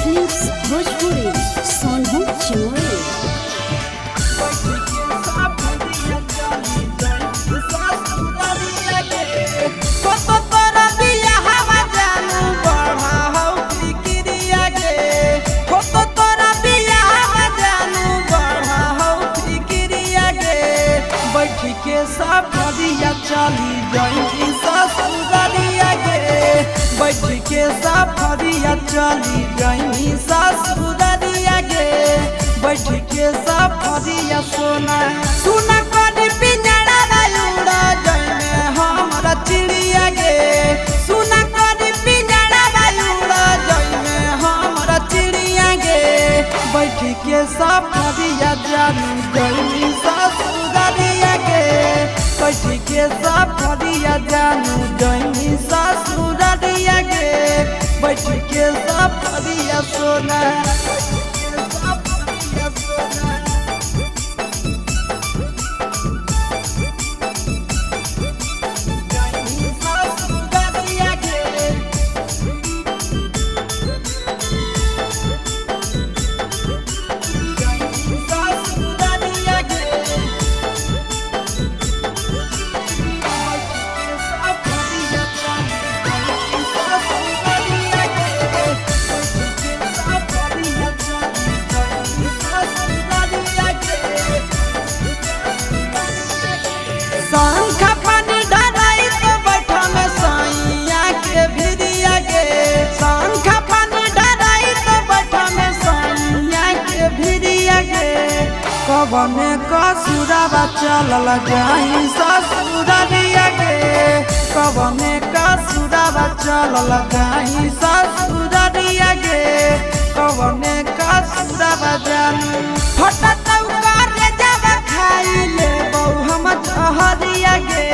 Films Bhojpuri Sonu चोरी। सफरिया चली जाई ससुरारिया गे, बैठ के सफरिया चली जाई ससुरारिया गे, बैठ के सफरिया सोना सुना करी पिंजरा उड़ा जाए हमारा चिड़िया गे, सुना करी पिंजरा उड़ा जाए हमारा चिड़िया गे, बैठ के सफरिया चली जाई ससुरारिया गे, बैठ के सफरिया जानू गई ससुरारिया गे, बैठ के सफरिया सोना कवने कसुरावा चलल जाई ससुरारिया गे, कवने कसुरावा चलल जाई ससुरारिया गे, कवने कसुरावा जानू फटत करे जावा खाई ले बहु हम जहरिया गे,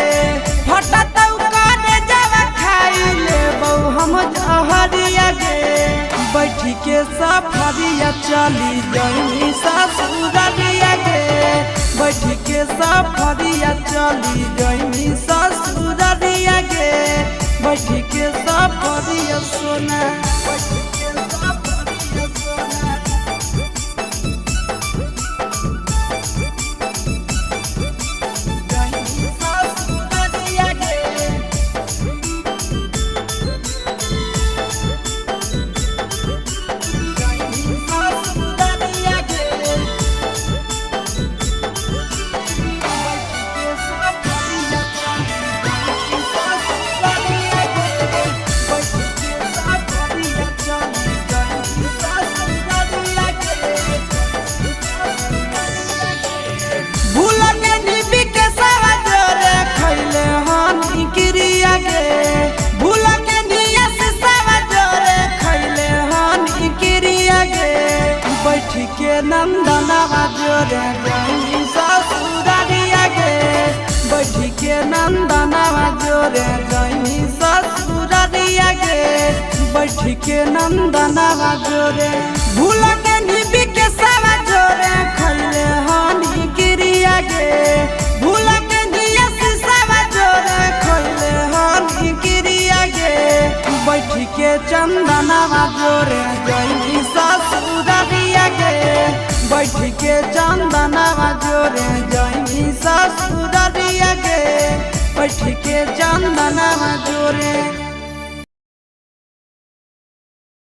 फटत करे जावा खाई ले बहु हम जहरिया गे, बैठ के सफरिया चली जाई ससुरारिया गे, बैठ के सफरिया चली जाई ससुरारिया गे, बैठ के सफरिया सोना के नंदनवा जोरे जाई ससुरारिया गे, बैठ के नंदनवा जोरे जाई ससुरारिया गे, बैठ के नंदनवा जोरे भूल के निबी के सवा जोरे खैले हानी गिरिया गे, भूल के निया से सवा जोरे खैले हानी गिरिया गे, बैठ के चंदनवा जोरे जाई ससुरारिया गे, बैठ के चंदनवा जोरे जाई ससुरारिया गे, बैठ के चंदनवा जोरे